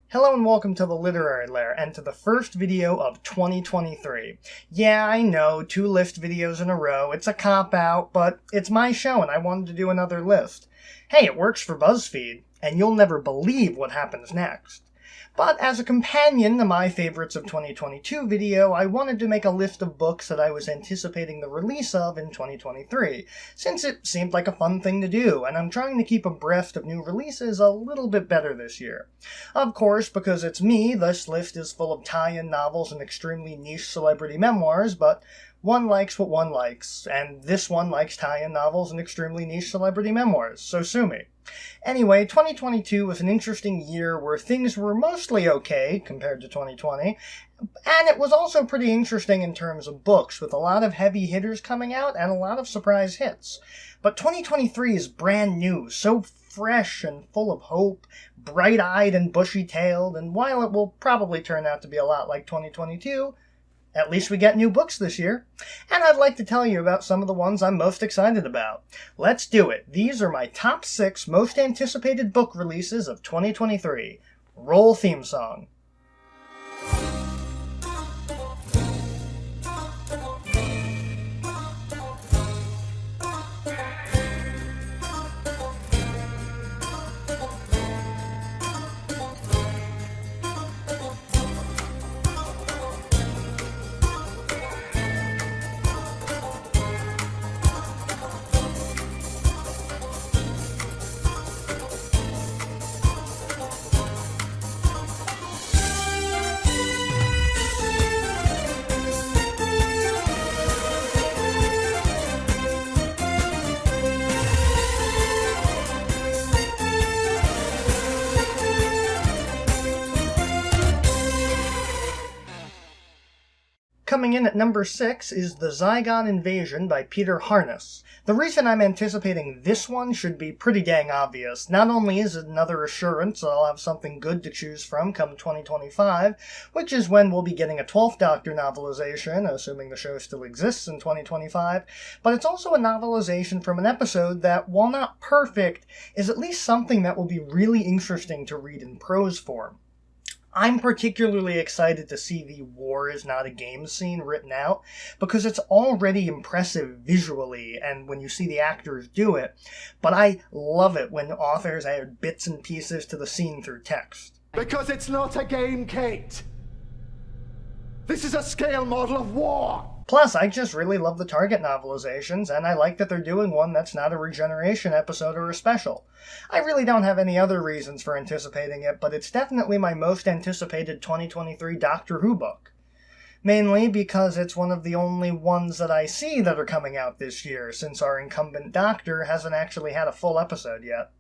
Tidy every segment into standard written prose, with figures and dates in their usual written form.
Hello and welcome to the Literary Lair, and to the first video of 2023. Yeah, I know, 2 list videos in a row, it's a cop-out, but it's my show and I wanted to do another list. Hey, it works for BuzzFeed, and you'll never believe what happens next. But as a companion to my favorites of 2022 video, I wanted to make a list of books that I was anticipating the release of in 2023, since it seemed like a fun thing to do, and I'm trying to keep abreast of new releases a little bit better this year. Of course, because it's me, this list is full of tie-in novels and extremely niche celebrity memoirs, but one likes what one likes, and this one likes tie-in novels and extremely niche celebrity memoirs, so sue me. Anyway, 2022 was an interesting year where things were mostly okay compared to 2020, and it was also pretty interesting in terms of books, with a lot of heavy hitters coming out and a lot of surprise hits. But 2023 is brand new, so fresh and full of hope, bright-eyed and bushy-tailed, and while it will probably turn out to be a lot like 2022, at least we get new books this year. And I'd like to tell you about some of the ones I'm most excited about. Let's do it. These are my top 6 most anticipated book releases of 2023. Roll theme song. Coming in at number 6 is The Zygon Invasion by Peter Harness. The reason I'm anticipating this one should be pretty dang obvious. Not only is it another assurance that I'll have something good to choose from come 2025, which is when we'll be getting a 12th Doctor novelization, assuming the show still exists in 2025, but it's also a novelization from an episode that, while not perfect, is at least something that will be really interesting to read in prose form. I'm particularly excited to see the "war is not a game" scene written out, because it's already impressive visually and when you see the actors do it, but I love it when authors add bits and pieces to the scene through text. Because it's not a game, Kate! This is a scale model of war! Plus, I just really love the Target novelizations, and I like that they're doing one that's not a regeneration episode or a special. I really don't have any other reasons for anticipating it, but it's definitely my most anticipated 2023 Doctor Who book. Mainly because it's one of the only ones that I see that are coming out this year, since our incumbent Doctor hasn't actually had a full episode yet.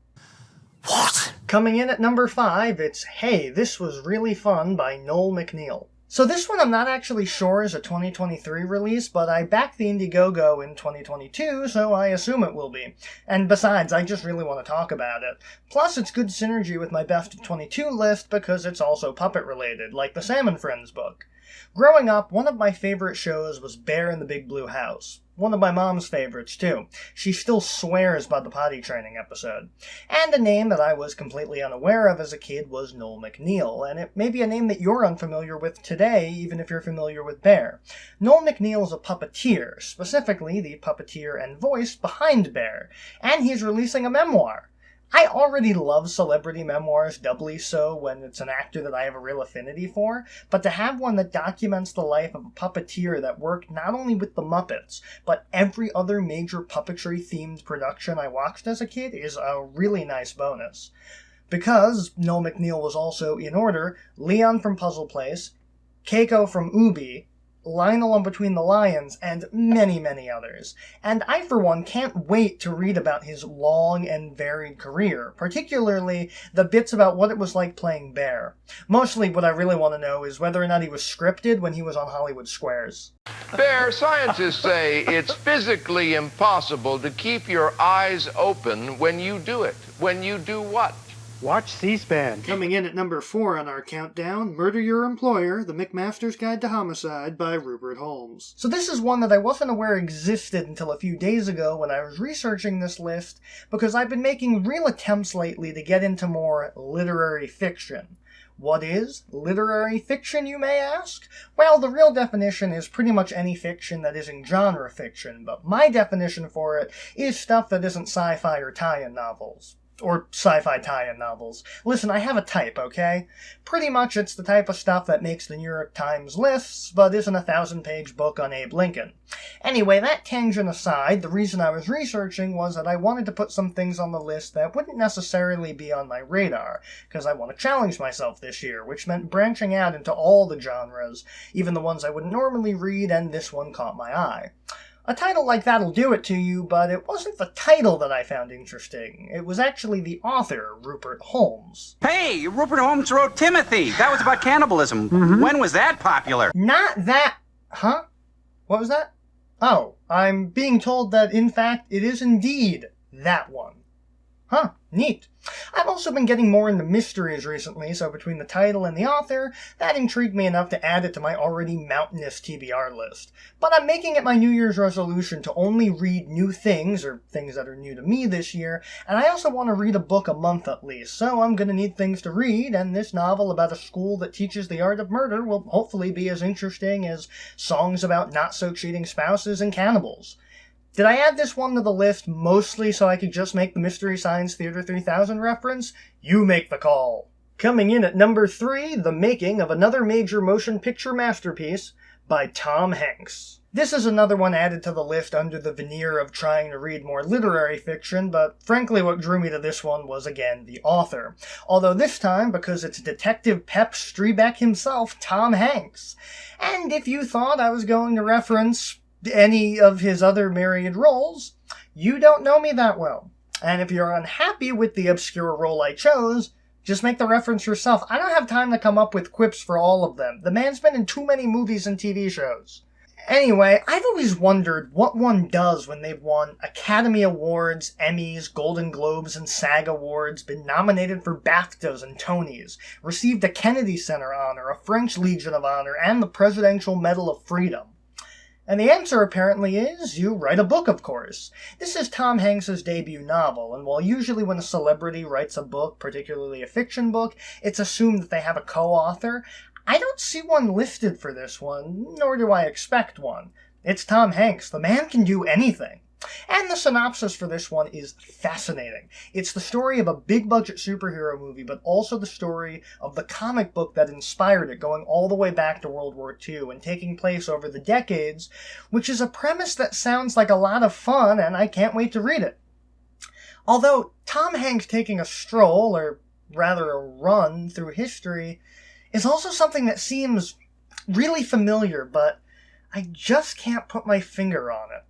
What? Coming in at number 5, it's Hey, This Was Really Fun by Noel McNeil. So this one I'm not actually sure is a 2023 release, but I backed the Indiegogo in 2022, so I assume it will be. And besides, I just really want to talk about it. Plus, it's good synergy with my Best of 22 list because it's also puppet-related, like the Salmon Friends book. Growing up, one of my favorite shows was Bear in the Big Blue House. One of my mom's favorites, too. She still swears by the potty training episode. And a name that I was completely unaware of as a kid was Noel McNeil, and it may be a name that you're unfamiliar with today, even if you're familiar with Bear. Noel McNeil is a puppeteer, specifically the puppeteer and voice behind Bear, and he's releasing a memoir. I already love celebrity memoirs, doubly so when it's an actor that I have a real affinity for, but to have one that documents the life of a puppeteer that worked not only with the Muppets, but every other major puppetry-themed production I watched as a kid is a really nice bonus. Because Noel McNeil was also, in order, Leon from Puzzle Place, Keiko from Ubi, Lionel on Between the Lions, and many, many others. And I, for one, can't wait to read about his long and varied career, particularly the bits about what it was like playing Bear. Mostly what I really want to know is whether or not he was scripted when he was on Hollywood Squares. Bear, scientists say it's physically impossible to keep your eyes open when you do it. When you do what? Watch C-SPAN. Coming in at number 4 on our countdown, Murder Your Employer, The McMaster's Guide to Homicide by Rupert Holmes. So this is one that I wasn't aware existed until a few days ago when I was researching this list, because I've been making real attempts lately to get into more literary fiction. What is literary fiction, you may ask? Well, the real definition is pretty much any fiction that isn't genre fiction, but my definition for it is stuff that isn't sci-fi or tie-in novels. Or sci-fi tie-in novels. Listen, I have a type, okay? Pretty much it's the type of stuff that makes the New York Times lists, but isn't a 1,000-page book on Abe Lincoln. Anyway, that tangent aside, the reason I was researching was that I wanted to put some things on the list that wouldn't necessarily be on my radar, because I want to challenge myself this year, which meant branching out into all the genres, even the ones I wouldn't normally read, and this one caught my eye. A title like that'll do it to you, but it wasn't the title that I found interesting. It was actually the author, Rupert Holmes. Hey, Rupert Holmes wrote Timothy. That was about cannibalism. When was that popular? Not that... Huh? What was that? Oh, I'm being told that, in fact, it is indeed that one. Huh, neat. I've also been getting more into mysteries recently, so between the title and the author, that intrigued me enough to add it to my already mountainous TBR list. But I'm making it my New Year's resolution to only read new things, or things that are new to me this year, and I also want to read a book a month at least, so I'm gonna need things to read, and this novel about a school that teaches the art of murder will hopefully be as interesting as songs about not-so-cheating spouses and cannibals. Did I add this one to the list mostly so I could just make the Mystery Science Theater 3000 reference? You make the call. Coming in at number 3, The Making of Another Major Motion Picture Masterpiece by Tom Hanks. This is another one added to the list under the veneer of trying to read more literary fiction, but frankly what drew me to this one was, again, the author. Although this time, because it's Detective Pep Streebek himself, Tom Hanks. And if you thought I was going to reference any of his other myriad roles, you don't know me that well. And if you're unhappy with the obscure role I chose, just make the reference yourself. I don't have time to come up with quips for all of them. The man's been in too many movies and TV shows. Anyway, I've always wondered what one does when they've won Academy Awards, Emmys, Golden Globes, and SAG Awards, been nominated for BAFTAs and Tonys, received a Kennedy Center honor, a French Legion of Honor, and the Presidential Medal of Freedom. And the answer apparently is, you write a book, of course. This is Tom Hanks' debut novel, and while usually when a celebrity writes a book, particularly a fiction book, it's assumed that they have a co-author, I don't see one listed for this one, nor do I expect one. It's Tom Hanks. The man can do anything. And the synopsis for this one is fascinating. It's the story of a big-budget superhero movie, but also the story of the comic book that inspired it, going all the way back to World War II and taking place over the decades, which is a premise that sounds like a lot of fun, and I can't wait to read it. Although, Tom Hanks taking a stroll, or rather a run, through history is also something that seems really familiar, but I just can't put my finger on it.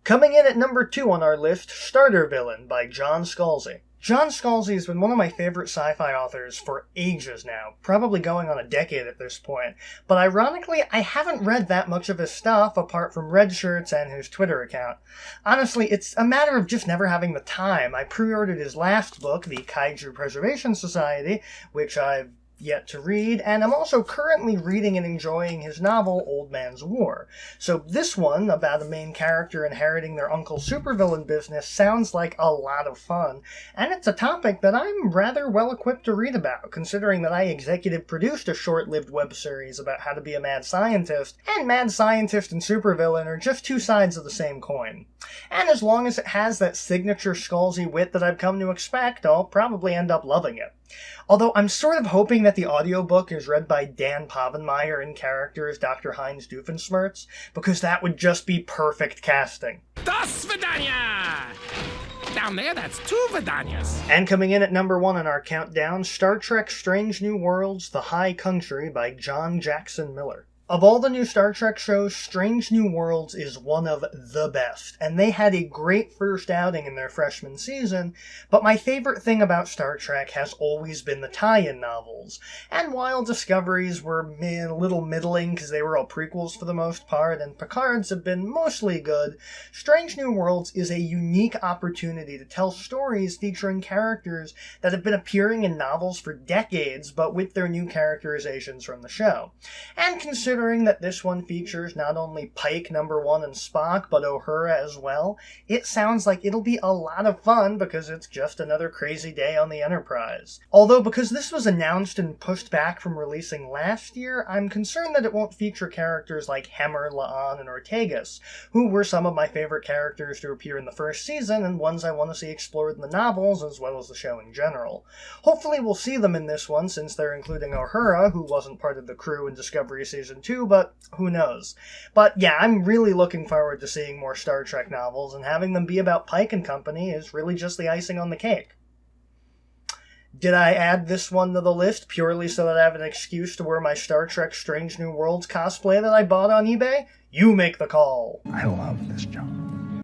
Coming in at number 2 on our list, Starter Villain by John Scalzi. John Scalzi has been one of my favorite sci-fi authors for ages now, probably going on a decade at this point, but ironically, I haven't read that much of his stuff apart from Red Shirts and his Twitter account. Honestly, it's a matter of just never having the time. I pre-ordered his last book, The Kaiju Preservation Society, which I've yet to read, and I'm also currently reading and enjoying his novel, Old Man's War. So this one, about a main character inheriting their uncle's supervillain business, sounds like a lot of fun, and it's a topic that I'm rather well equipped to read about, considering that I executive produced a short-lived web series about how to be a mad scientist, and mad scientist and supervillain are just two sides of the same coin. And as long as it has that signature Scalzi wit that I've come to expect, I'll probably end up loving it. Although I'm sort of hoping that the audiobook is read by Dan Povenmire in character as Dr. Heinz Doofenshmirtz, because that would just be perfect casting. Das Vidania! Down there, that's 2 Vidanias. And coming in at number 1 on our countdown, Star Trek Strange New Worlds, The High Country by John Jackson Miller. Of all the new Star Trek shows, Strange New Worlds is one of the best, and they had a great first outing in their freshman season, but my favorite thing about Star Trek has always been the tie-in novels, and while Discoveries were a little middling because they were all prequels for the most part, and Picard's have been mostly good, Strange New Worlds is a unique opportunity to tell stories featuring characters that have been appearing in novels for decades, but with their new characterizations from the show. And considering considering that this one features not only Pike #1 and Spock, but Uhura as well, it sounds like it'll be a lot of fun because it's just another crazy day on the Enterprise. Although, because this was announced and pushed back from releasing last year, I'm concerned that it won't feature characters like Hemmer, La'an, and Ortegas, who were some of my favorite characters to appear in the first season and ones I want to see explored in the novels as well as the show in general. Hopefully we'll see them in this one since they're including Uhura, who wasn't part of the crew in Discovery Season 2, but who knows. But yeah, I'm really looking forward to seeing more Star Trek novels, and having them be about Pike and company is really just the icing on the cake. Did I add this one to the list purely so that I have an excuse to wear my Star Trek Strange New Worlds cosplay that I bought on eBay? You make the call. I love this job.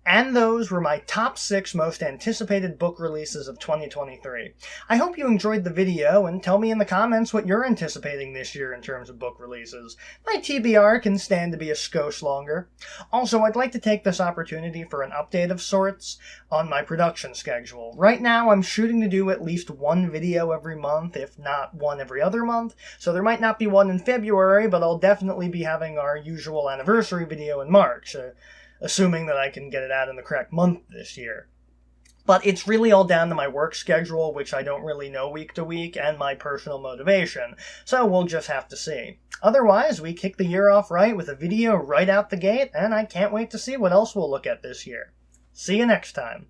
And those were my top 6 most anticipated book releases of 2023. I hope you enjoyed the video, and tell me in the comments what you're anticipating this year in terms of book releases. My TBR can stand to be a skosh longer. Also, I'd like to take this opportunity for an update of sorts on my production schedule. Right now, I'm shooting to do at least one video every month, if not one every other month, so there might not be one in February, but I'll definitely be having our usual anniversary video in March, assuming that I can get it out in the correct month this year. But it's really all down to my work schedule, which I don't really know week to week, and my personal motivation, so we'll just have to see. Otherwise, we kick the year off right with a video right out the gate, and I can't wait to see what else we'll look at this year. See you next time.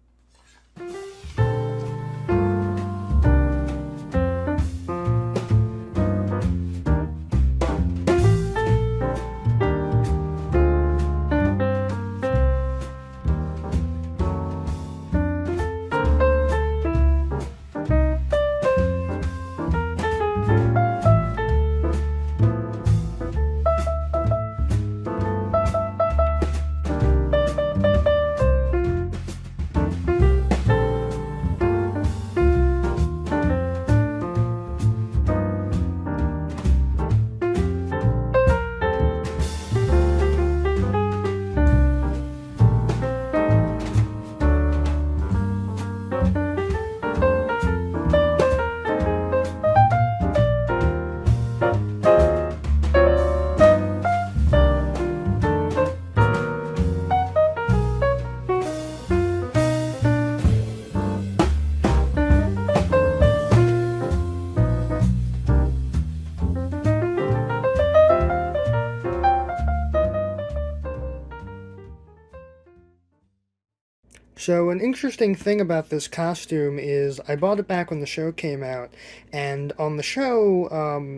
So an interesting thing about this costume is I bought it back when the show came out, and on the show,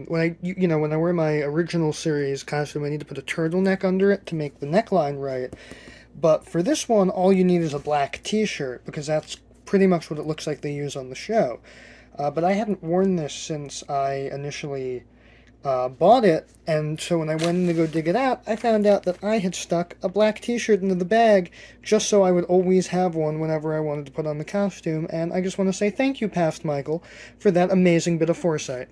when I wear my original series costume, I need to put a turtleneck under it to make the neckline right. But for this one, all you need is a black t-shirt, because that's pretty much what it looks like they use on the show. But I hadn't worn this since I initially bought it, and so when I went in to go dig it out, I found out that I had stuck a black t-shirt into the bag just so I would always have one whenever I wanted to put on the costume, and I just want to say thank you, Past Michael, for that amazing bit of foresight.